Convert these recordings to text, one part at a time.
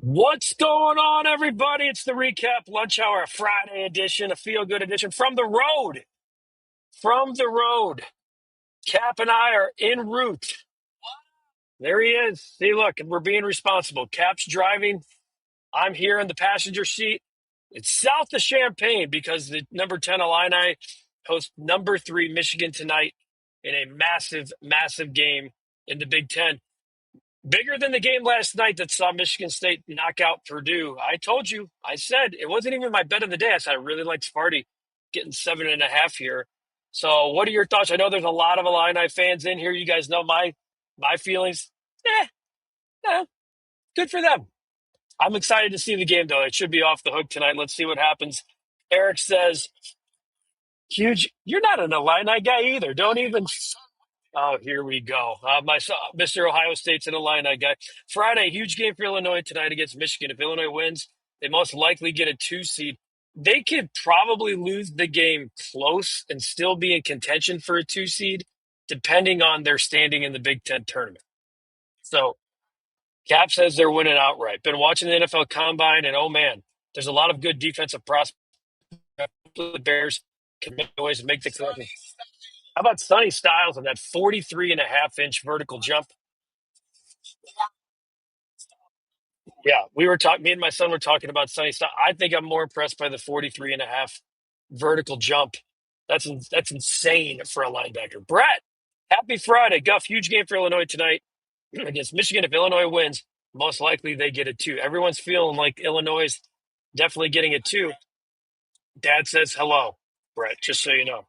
What's going on, everybody? It's the Recap Lunch Hour, a Friday edition, a feel-good edition from the road. From the road. Cap and I are en route. There he is. See, look, we're being responsible. Cap's driving. I'm here in the passenger seat. It's south of Champaign because the number 10 Illini host number 3 Michigan tonight in a massive, massive game in the Big Ten. Bigger than the game last night that saw Michigan State knock out Purdue. I told you, I said it wasn't even my bet of the day. I said I really like Sparty getting 7.5 here. So, what are your thoughts? I know there's a lot of Illini fans in here. You guys know my feelings. Eh, good for them. I'm excited to see the game though. It should be off the hook tonight. Let's see what happens. Eric says, "Huge, you're not an Illini guy either. Don't even." Oh, here we go. My son, Mr. Ohio State's an Illini guy. Friday, huge game for Illinois tonight against Michigan. If Illinois wins, they most likely get a 2 seed. They could probably lose the game close and still be in contention for a 2 seed, depending on their standing in the Big Ten tournament. So Cap says they're winning outright. Been watching the NFL Combine, and oh man, there's a lot of good defensive prospects. The Bears can make noise and make the correction. How about Sonny Styles and that 43.5-inch vertical jump? Yeah, we were talking. Me and my son were talking about Sonny Styles. I think I'm more impressed by the 43.5 vertical jump. That's insane for a linebacker. Brett, happy Friday. Guff, huge game for Illinois tonight against Michigan. If Illinois wins, most likely they get a 2. Everyone's feeling like Illinois is definitely getting a 2. Dad says hello, Brett, just so you know.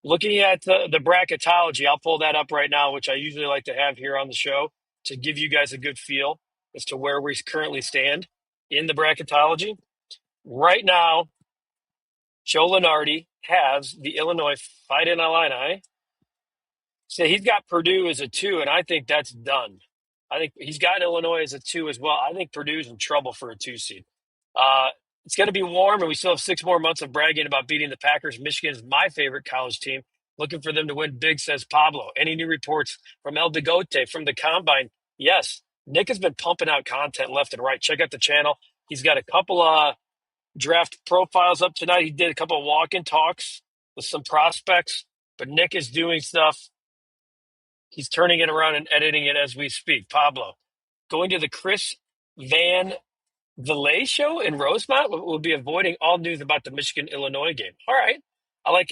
Looking at the bracketology, I'll pull that up right now, which I usually like to have here on the show to give you guys a good feel as to where we currently stand in the bracketology. Right now, Joe Lenardi has the Illinois Fighting Illini. So he's got Purdue as a 2, and I think that's done. I think he's got Illinois as a 2 as well. I think Purdue's in trouble for a 2 seed. It's going to be warm, and we still have 6 more months of bragging about beating the Packers. Michigan is my favorite college team. Looking for them to win big, says Pablo. Any new reports from El Bigote from the Combine? Yes. Nick has been pumping out content left and right. Check out the channel. He's got a couple of draft profiles up tonight. He did a couple of walk-in talks with some prospects, but Nick is doing stuff. He's turning it around and editing it as we speak. Pablo, going to the Chris Van Villay show in Rosemont. We'll be avoiding all news about the Michigan-Illinois game. All right. I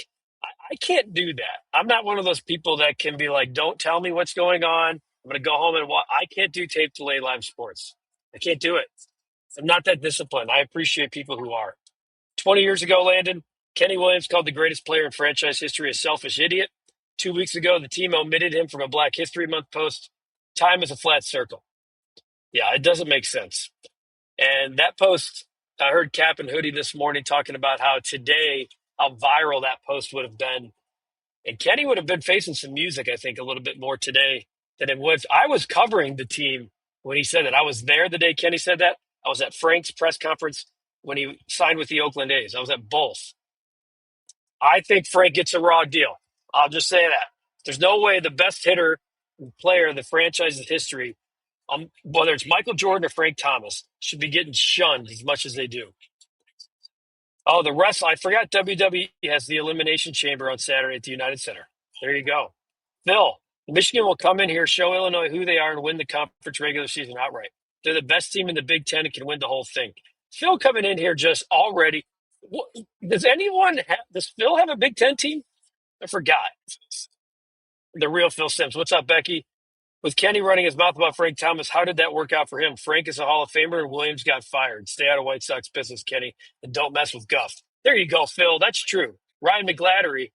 can't do that. I'm not one of those people that can be like, don't tell me what's going on. I'm going to go home and watch. I can't do tape delay live sports. I can't do it. I'm not that disciplined. I appreciate people who are. 20 years ago, Landon, Kenny Williams called the greatest player in franchise history a selfish idiot. 2 weeks ago, the team omitted him from a Black History Month post. Time is a flat circle. Yeah, it doesn't make sense. And that post, I heard Cap and Hoodie this morning talking about how viral that post would have been. And Kenny would have been facing some music, I think, a little bit more today than it was. I was covering the team when he said that. I was there the day Kenny said that. I was at Frank's press conference when he signed with the Oakland A's. I was at both. I think Frank gets a raw deal. I'll just say that. There's no way the best hitter and player in the franchise's history, whether it's Michael Jordan or Frank Thomas, should be getting shunned as much as they do. Oh, the rest, I forgot WWE has the Elimination Chamber on Saturday at the United Center. There you go. Phil, Michigan will come in here, show Illinois who they are, and win the conference regular season outright. They're the best team in the Big Ten and can win the whole thing. Phil coming in here just already. Does Phil have a Big Ten team? I forgot. The real Phil Sims. What's up, Becky? With Kenny running his mouth about Frank Thomas, how did that work out for him? Frank is a Hall of Famer and Williams got fired. Stay out of White Sox business, Kenny, and don't mess with Guff. There you go, Phil. That's true. Ryan McGladdery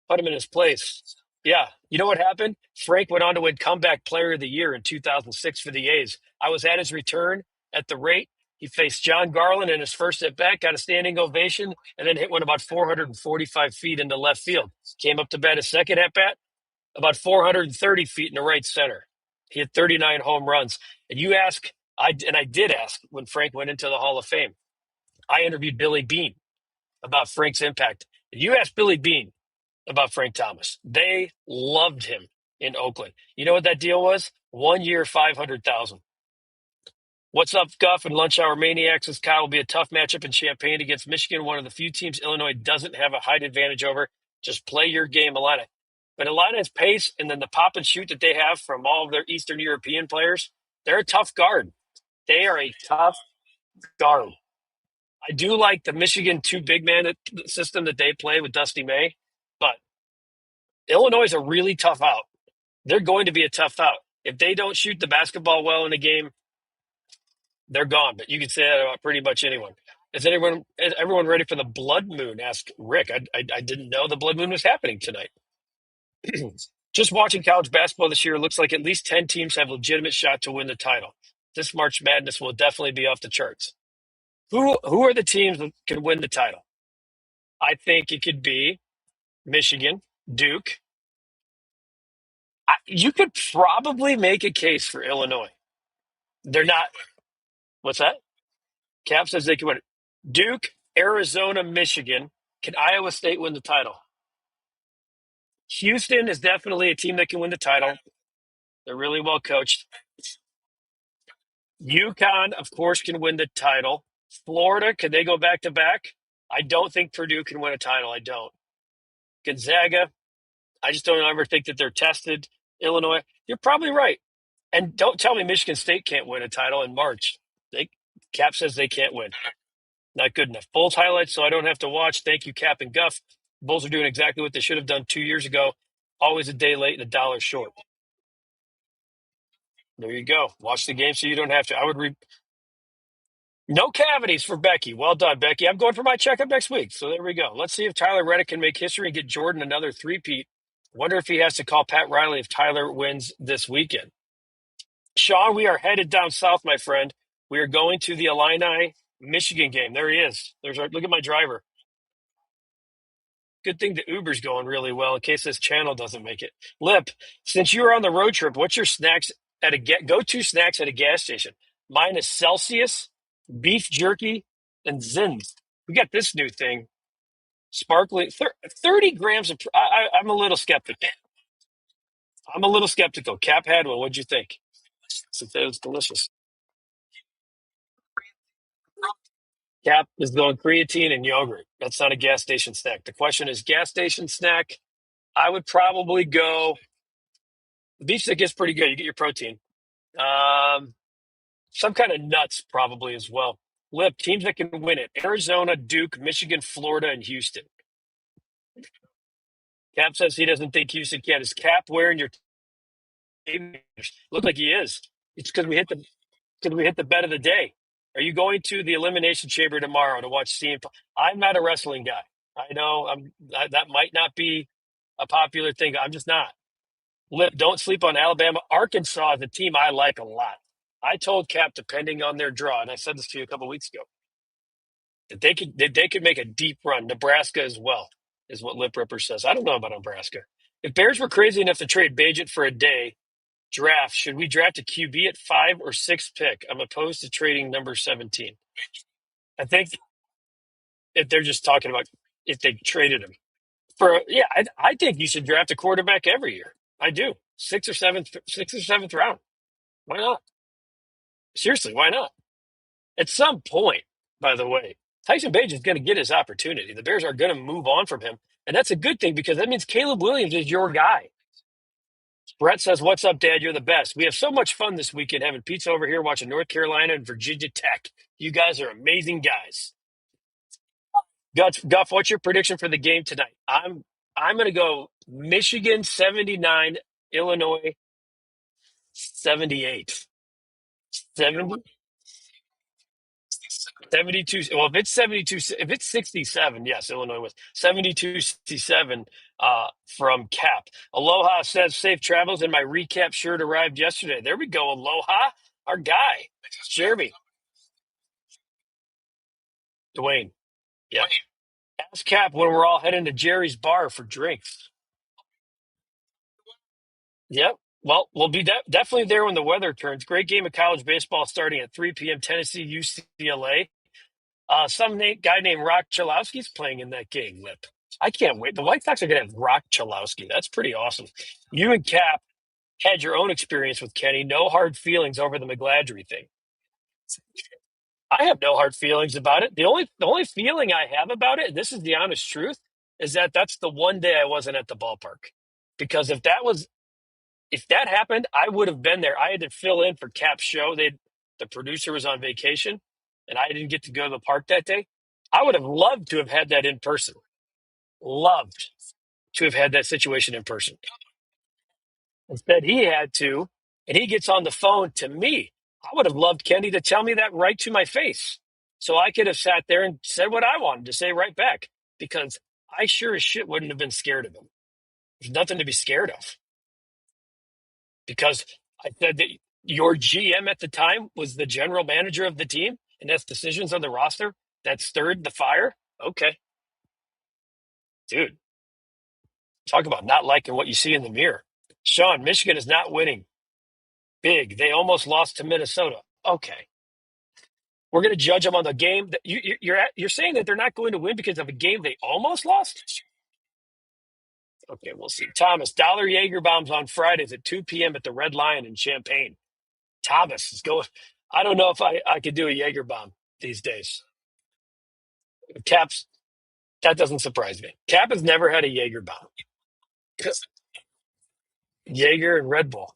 put him in his place. Yeah. You know what happened? Frank went on to win Comeback Player of the Year in 2006 for the A's. I was at his return at the rate. He faced John Garland in his first at-bat, got a standing ovation, and then hit one about 445 feet into left field. Came up to bat his second at-bat, about 430 feet in the right center. He had 39 home runs. And I did ask when Frank went into the Hall of Fame. I interviewed Billy Beane about Frank's impact. And you asked Billy Beane about Frank Thomas. They loved him in Oakland. You know what that deal was? 1 year, $500,000. What's up, Guff and Lunch Hour Maniacs? This Kyle will be a tough matchup in Champaign against Michigan, one of the few teams Illinois doesn't have a height advantage over. Just play your game, Illini. But Illini's pace and then the pop and shoot that they have from all of their Eastern European players, they're a tough guard. They are a tough guard. I do like the Michigan two big man system that they play with Dusty May, but Illinois is a really tough out. They're going to be a tough out. If they don't shoot the basketball well in a game, they're gone. But you can say that about pretty much anyone. Is everyone ready for the blood moon? Asked Rick. I didn't know the blood moon was happening tonight. Just watching college basketball this year, it looks like at least 10 teams have legitimate shot to win the title. This March Madness will definitely be off the charts. Who are the teams that can win the title? I think it could be Michigan, Duke. You could probably make a case for Illinois. They're not. What's that? Cap says they can win it. Duke, Arizona, Michigan. Can Iowa State win the title? Houston is definitely a team that can win the title. They're really well coached. UConn, of course, can win the title. Florida, can they go back to back? I don't think Purdue can win a title. I don't. Gonzaga, I just don't ever think that they're tested. Illinois, you're probably right. And don't tell me Michigan State can't win a title in March. Cap says they can't win. Not good enough. Bulls highlights, so I don't have to watch. Thank you, Cap and Guff. Bulls are doing exactly what they should have done 2 years ago. Always a day late and a dollar short. There you go. Watch the game so you don't have to. No cavities for Becky. Well done, Becky. I'm going for my checkup next week. So there we go. Let's see if Tyler Reddick can make history and get Jordan another three-peat. Wonder if he has to call Pat Riley if Tyler wins this weekend. Sean, we are headed down south, my friend. We are going to the Illini Michigan game. There he is. Look at my driver. Good thing the Uber's going really well in case this channel doesn't make it. Lip, since you were on the road trip, what's your snacks at go-to snacks at a gas station? Mine is Celsius, beef jerky, and Zins. We got this new thing, sparkling, 30 grams of. I'm a little skeptical. I'm a little skeptical. Cap had one. What'd you think? It was delicious. Cap is going creatine and yogurt. That's not a gas station snack. The question is gas station snack. I would probably go. Beef stick is pretty good. You get your protein. Um, some kind of nuts probably as well. Lip teams that can win it: Arizona, Duke, Michigan, Florida, and Houston. Cap says he doesn't think Houston can. Is Cap wearing your? Look like he is. It's because we hit the bet of the day. Are you going to the Elimination Chamber tomorrow to watch CM? I'm not a wrestling guy. I know that might not be a popular thing. I'm just not. Lip, don't sleep on Alabama. Arkansas is a team I like a lot. I told Cap, depending on their draw, and I said this to you a couple weeks ago, that they could make a deep run. Nebraska as well is what Lip Ripper says. I don't know about Nebraska. If Bears were crazy enough to trade Bagent for a day draft, should we draft a QB at 5 or 6 pick? I'm opposed to trading number 17. I think if they're just talking about if they traded him I think you should draft a quarterback every year. I do. Sixth or seventh round. Why not? Seriously, why not? At some point, by the way, Tyson Bagent is going to get his opportunity. The Bears are going to move on from him. And that's a good thing because that means Caleb Williams is your guy. Brett says, "What's up, Dad? You're the best. We have so much fun this weekend having pizza over here, watching North Carolina and Virginia Tech. You guys are amazing guys." Guff, what's your prediction for the game tonight? I'm going to go Michigan 79, Illinois 78. 70, 72. Well, if it's 72, if it's 67, yes, Illinois was 72-67 from Cap. Aloha says safe travels, and my recap shirt arrived yesterday. There we go. Aloha, our guy, Jeremy. Dwayne. Yeah. Ask Cap when we're all heading to Jerry's bar for drinks. Yep. Well, we'll be definitely there when the weather turns. Great game of college baseball starting at 3 p.m. Tennessee, UCLA. Some guy named Rock Chalowski's playing in that game, Lip. I can't wait. The White Sox are going to have Rock Chalowski. That's pretty awesome. You and Cap had your own experience with Kenny. No hard feelings over the McGladry thing. I have no hard feelings about it. The only feeling I have about it, and this is the honest truth, is that that's the one day I wasn't at the ballpark. Because if that happened, I would have been there. I had to fill in for Cap's show. The producer was on vacation, and I didn't get to go to the park that day. I would have loved to have had that in person. Loved to have had that situation in person. Instead, he had to, and he gets on the phone to me. I would have loved Kenny to tell me that right to my face. So I could have sat there and said what I wanted to say right back because I sure as shit wouldn't have been scared of him. There's nothing to be scared of because I said that your GM at the time was the general manager of the team and that's decisions on the roster that stirred the fire. Okay, dude, talk about not liking what you see in the mirror. Sean, Michigan is not winning big. They almost lost to Minnesota. Okay. We're going to judge them on the game that you're saying that they're not going to win because of a game they almost lost. Okay, we'll see. Thomas, Dollar Jaeger bombs on Fridays at 2 p.m. at the Red Lion in Champaign. Thomas is going. I don't know if I could do a Jaeger bomb these days. Caps, that doesn't surprise me. Cap has never had a Jaeger bomb. Jaeger and Red Bull.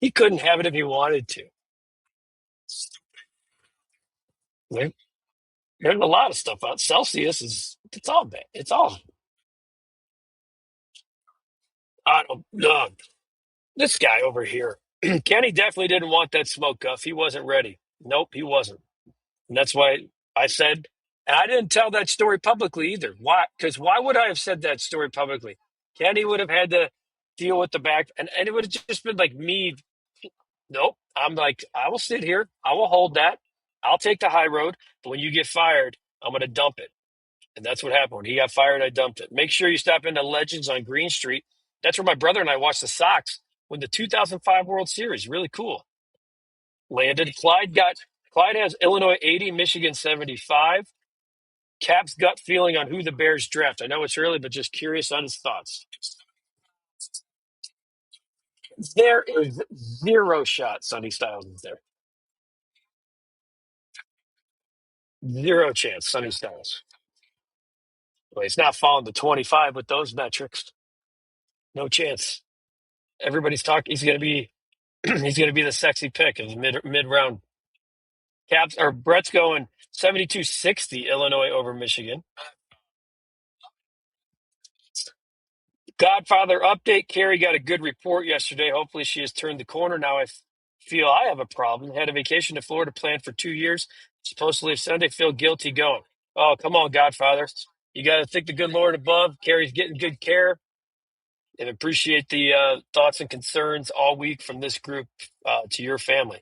He couldn't have it if he wanted to. There- There's a lot of stuff out. Celsius is it's all bad. It's all I don't know. This guy over here. Kenny definitely didn't want that smoke, Guff. He wasn't ready. Nope, he wasn't. And that's why I said, and I didn't tell that story publicly either. Why? Because why would I have said that story publicly? Kenny would have had to deal with the back, and it would have just been like me. Nope. I'm like, I will sit here. I will hold that. I'll take the high road. But when you get fired, I'm going to dump it. And that's what happened. When he got fired, I dumped it. Make sure you stop into Legends on Green Street. That's where my brother and I watched the Sox win the 2005 World Series. Really cool. Landed. Clyde has Illinois 80, Michigan 75. Cap's gut feeling on who the Bears draft. I know it's early, but just curious on his thoughts. There is zero shot Sonny Styles is there. Zero chance Sonny Styles. Well, he's not falling to 25 with those metrics. No chance. Everybody's talking. He's going to be he's going to be the sexy pick of the mid round. Caps or Brett's going 72-60 Illinois over Michigan. Godfather update. Carrie got a good report yesterday. Hopefully she has turned the corner. Now feel I have a problem. Had a vacation to Florida planned for 2 years. Supposed to leave Sunday. Feel guilty going. Oh, come on, Godfather. You got to thank the good Lord above. Carrie's getting good care. And appreciate the thoughts and concerns all week from this group to your family.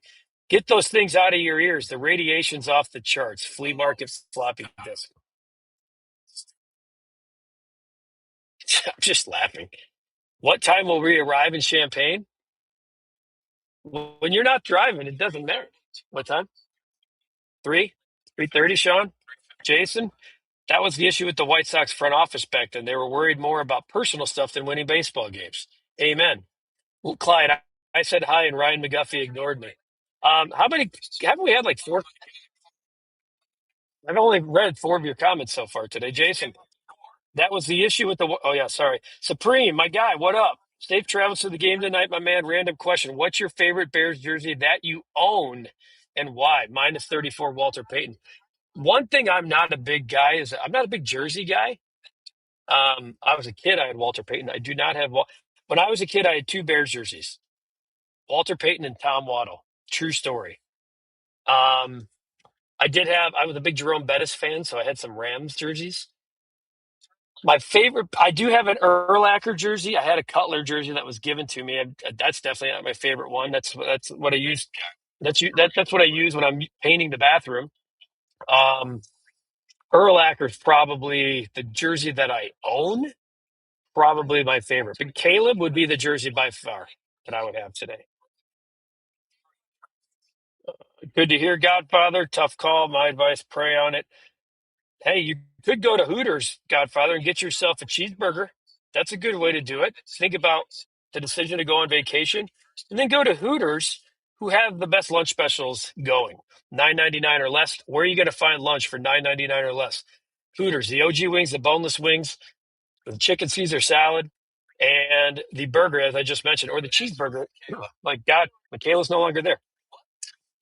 Get those things out of your ears. The radiation's off the charts. Flea market floppy disk. I'm just laughing. What time will we arrive in Champaign? When you're not driving, it doesn't matter. What time? 3:30, Sean? Jason? That was the issue with the White Sox front office back then. They were worried more about personal stuff than winning baseball games. Amen. Well, Clyde, I said hi and Ryan McGuffey ignored me. How many haven't we had like four? I've only read four of your comments so far today, Jason. That was the issue with the. Oh yeah, sorry, Supreme, my guy. What up? Safe travels to the game tonight, my man. Random question: what's your favorite Bears jersey that you own, and why? Minus 34, Walter Payton. One thing I'm not a big guy is I'm not a big jersey guy. I was a kid. I had Walter Payton. I do not have. When I was a kid, I had two Bears jerseys: Walter Payton and Tom Waddle. True story. Um, I was a big Jerome Bettis fan, so I had some Rams jerseys. My favorite, I do have an Urlacher jersey. I had a Cutler jersey that was given to me. That's definitely not my favorite one. That's what I use. That's what I use when I'm painting the bathroom. Um, Urlacher's probably the jersey that I own. Probably my favorite. But Caleb would be the jersey by far that I would have today. Good to hear, Godfather. Tough call. My advice: pray on it. Hey, you could go to Hooters, Godfather, and get yourself a cheeseburger. That's a good way to do it. Think about the decision to go on vacation and then go to Hooters who have the best lunch specials going. $9.99 or less. Where are you going to find lunch for $9.99 or less? Hooters, the OG wings, the boneless wings, the chicken Caesar salad, and the burger, as I just mentioned, or the cheeseburger. My God, Michaela's no longer there.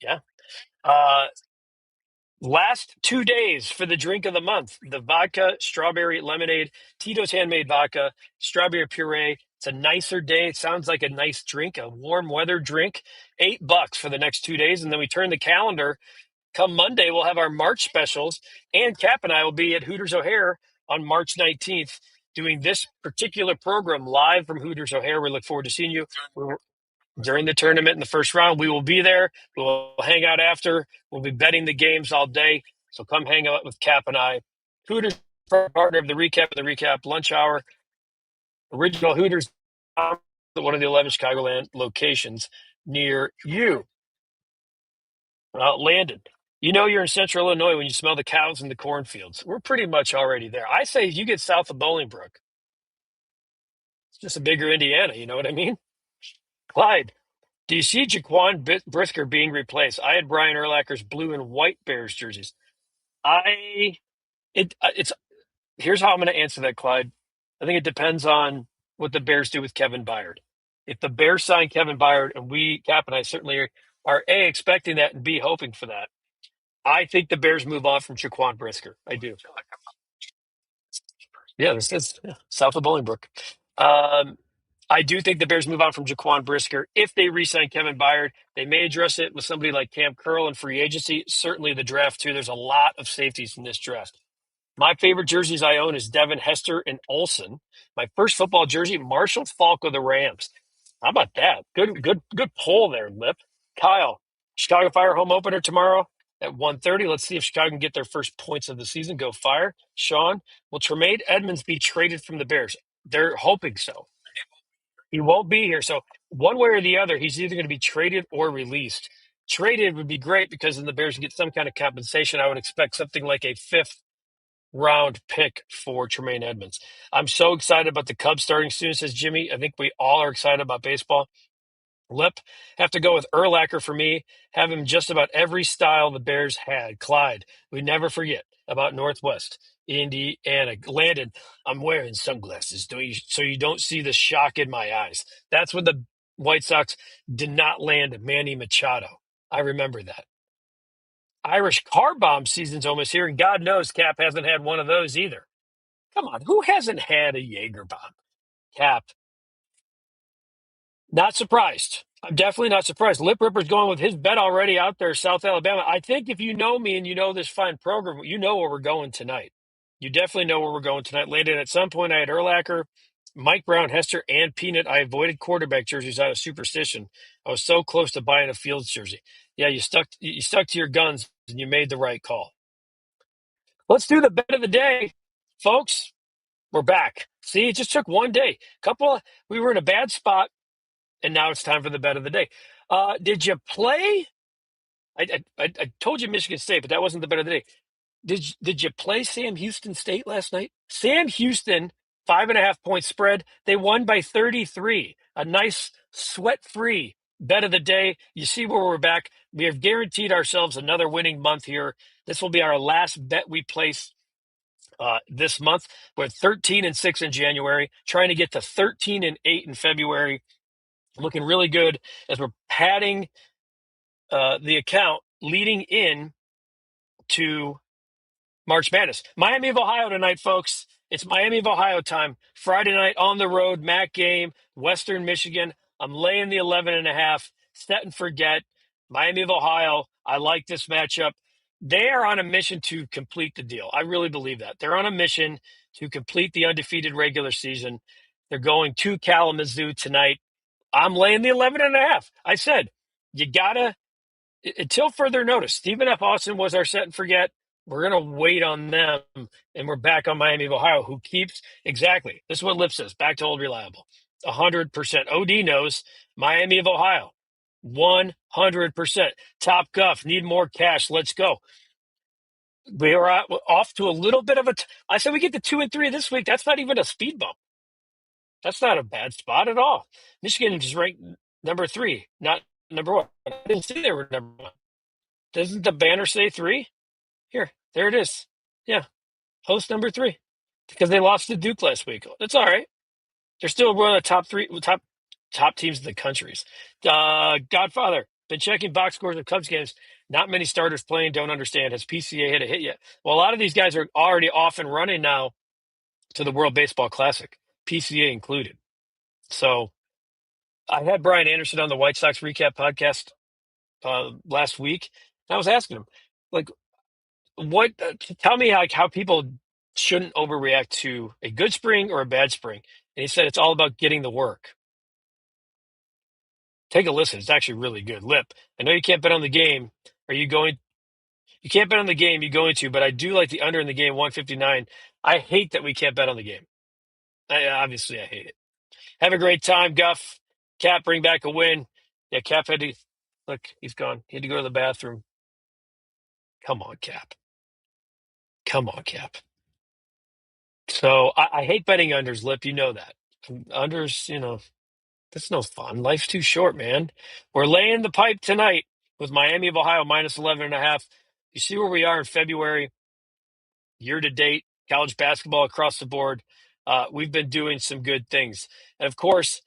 Yeah. Uh, Last 2 days for the drink of the month, the vodka strawberry lemonade, Tito's handmade vodka, strawberry puree. It's a nicer day. It sounds like a nice drink, a warm weather drink. $8 for the next 2 days. And then we turn the calendar. Come Monday, we'll have our March specials. And Cap and I will be at Hooters O'Hare on March 19th doing this particular program live from Hooters O'Hare. We look forward to seeing you. During the tournament in the first round. We will be there. We'll hang out after. We'll be betting the games all day. So come hang out with Cap and I. Hooters, partner of the Recap and the Recap Lunch Hour. Original Hooters, one of the 11 Chicagoland locations near you. Landon, you know you're in central Illinois when you smell the cows in the cornfields. We're pretty much already there. I say you get south of Bolingbrook. It's just a bigger Indiana, you know what I mean? Clyde, do you see Jaquan Brisker being replaced? I had Brian Urlacher's blue and white Bears jerseys. It's here's how I'm going to answer that, Clyde. I think it depends on what the Bears do with Kevin Byard. If the Bears sign Kevin Byard, and we, Cap and I, certainly are A, expecting that, and B, hoping for that, I think the Bears move on from Jaquan Brisker. I do. Yeah, this is south of Bolingbrook. Um, I do think the Bears move on from Jaquan Brisker. If they re-sign Kevin Byard, they may address it with somebody like Cam Curl in free agency. Certainly the draft, too. There's a lot of safeties in this draft. My favorite jerseys I own is Devin Hester and Olsen. My first football jersey, Marshall Faulk of the Rams. How about that? Good poll there, Lip. Kyle, Chicago Fire home opener tomorrow at 1:30. Let's see if Chicago can get their first points of the season. Go Fire. Sean, will Tremaine Edmonds be traded from the Bears? They're hoping so. He won't be here. So one way or the other, he's either going to be traded or released. Traded would be great because then the Bears get some kind of compensation. I would expect something like a fifth round pick for Tremaine Edmonds. I'm so excited about the Cubs starting soon, says Jimmy. I think we all are excited about baseball. Lip, have to go with Urlacher for me. Have him just about every style the Bears had. Clyde, we never forget about Northwest Indiana. Landon, I'm wearing sunglasses so you don't see the shock in my eyes. That's when the White Sox did not land Manny Machado. I remember that. Irish car bomb season's almost here, and God knows Cap hasn't had one of those either. Come on, who hasn't had a Jaeger bomb? Cap, not surprised. I'm definitely not surprised. Lip Ripper's going with his bet already out there, South Alabama. I think if you know me and you know this fine program, you know where we're going tonight. You definitely know where we're going tonight. Landon, at some point, I had Urlacher, Mike Brown, Hester, and Peanut. I avoided quarterback jerseys out of superstition. I was so close to buying a Fields jersey. Yeah, you stuck to your guns and you made the right call. Let's do the bet of the day, folks. We're back. See, it just took one day. We were in a bad spot. And now it's time for the bet of the day. Did you play? I told you Michigan State, but that wasn't the bet of the day. Did you play Sam Houston State last night? Sam Houston, 5.5 point spread. They won by 33. A nice sweat-free bet of the day. You see where we're back. We have guaranteed ourselves another winning month here. This will be our last bet we place this month. We're 13-6 in January, trying to get to 13-8 in February. Looking really good as we're padding the account leading in to March Madness. Miami of Ohio tonight, folks. It's Miami of Ohio time. Friday night on the road, MAC game, Western Michigan. I'm laying the 11.5. Set and forget. Miami of Ohio. I like this matchup. They are on a mission to complete the deal. I really believe that. They're on a mission to complete the undefeated regular season. They're going to Kalamazoo tonight. I'm laying the 11.5. I said, you gotta, until further notice, Stephen F. Austin was our set and forget. We're going to wait on them, and we're back on Miami of Ohio, who keeps, exactly, this is what Lip says, back to old reliable, 100%. OD knows Miami of Ohio, 100%. Top Guff, need more cash, let's go. We are off to a little bit of I said we get to 2-3 this week. That's not even a speed bump. That's not a bad spot at all. Michigan is ranked number 3, not number one. I didn't see they were number one. Doesn't the banner say 3? Here, there it is. Yeah, host number 3 because they lost to Duke last week. That's all right. They're still one of the top teams in the countries. Godfather, been checking box scores of Cubs games. Not many starters playing. Don't understand. Has PCA hit a hit yet? Well, a lot of these guys are already off and running now to the World Baseball Classic, PCA included. So I had Brian Anderson on the White Sox recap podcast last week. And I was asking him, like, what? Tell me how people shouldn't overreact to a good spring or a bad spring. And he said it's all about getting the work. Take a listen. It's actually really good. Lip, I know you can't bet on the game. Are you going? You can't bet on the game. You're going to, but I do like the under in the game, 159. I hate that we can't bet on the game. Obviously, I hate it. Have a great time, Guff. Cap, bring back a win. Yeah, Cap had to look. He's gone. He had to go to the bathroom. Come on, Cap. Come on, Cap. So I hate betting unders, Lip. You know that. Unders, that's no fun. Life's too short, man. We're laying the pipe tonight with Miami of Ohio minus 11.5. You see where we are in February, year to date, college basketball across the board. We've been doing some good things. And of course,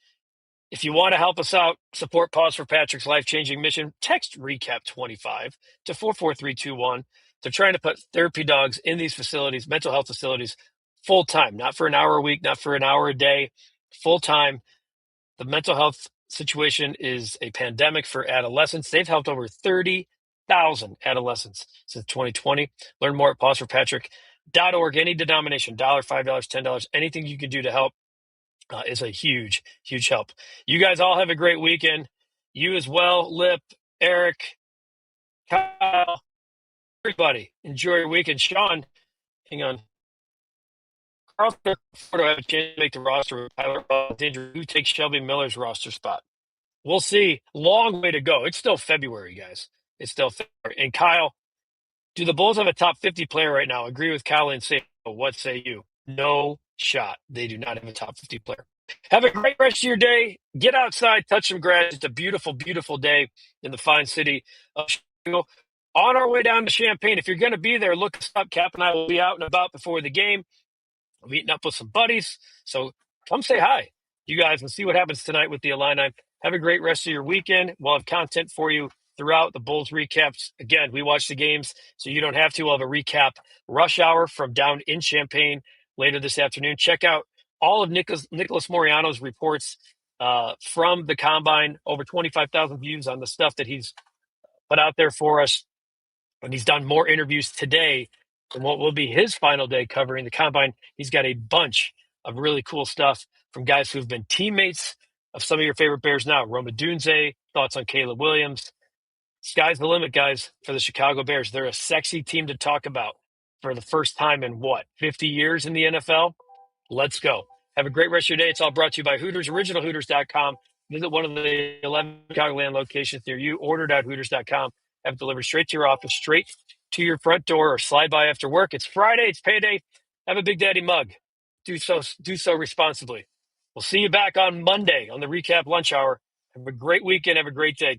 if you want to help us out, support Pause for Patrick's life-changing mission, text REKAP25 to 44321. They're trying to put therapy dogs in these facilities, mental health facilities, full-time, not for an hour a week, not for an hour a day, full-time. The mental health situation is a pandemic for adolescents. They've helped over 30,000 adolescents since 2020. Learn more at pauseforpatrick.org. Any denomination, $1, $5, $10, anything you can do to help is a huge, huge help. You guys all have a great weekend. You as well, Lip, Eric, Kyle, everybody. Enjoy your weekend. Sean, hang on. Carl Ford have a chance to make the roster with Tyler Danger. Who takes Shelby Miller's roster spot? We'll see. Long way to go. It's still February, guys. It's still February. And Kyle, do the Bulls have a top 50 player right now? Agree with Kyle and say, what say you? No shot. They do not have a top 50 player. Have a great rest of your day. Get outside, touch some grass. It's a beautiful, beautiful day in the fine city of Chicago. On our way down to Champaign, if you're going to be there, look us up. Cap and I will be out and about before the game. I'm meeting up with some buddies. So come say hi, you guys, and see what happens tonight with the Illini. Have a great rest of your weekend. We'll have content for you throughout the Bulls recaps. Again, we watch the games, so you don't have to. We'll have a recap rush hour from down in Champaign later this afternoon. Check out all of Nicholas Moreano's reports from the Combine. Over 25,000 views on the stuff that he's put out there for us. And he's done more interviews today than what will be his final day covering the Combine. He's got a bunch of really cool stuff from guys who've been teammates of some of your favorite Bears now. Roma Dunze, thoughts on Caleb Williams. Sky's the limit, guys, for the Chicago Bears. They're a sexy team to talk about for the first time in 50 years in the NFL? Let's go. Have a great rest of your day. It's all brought to you by Hooters, originalhooters.com. Visit one of the 11 Chicagoland locations near you. Order.hooters.com. Have it delivered straight to your office, straight to your front door, or slide by after work. It's Friday. It's payday. Have a Big Daddy mug. Do so responsibly. We'll see you back on Monday on the REKAP Lunch Hour. Have a great weekend. Have a great day.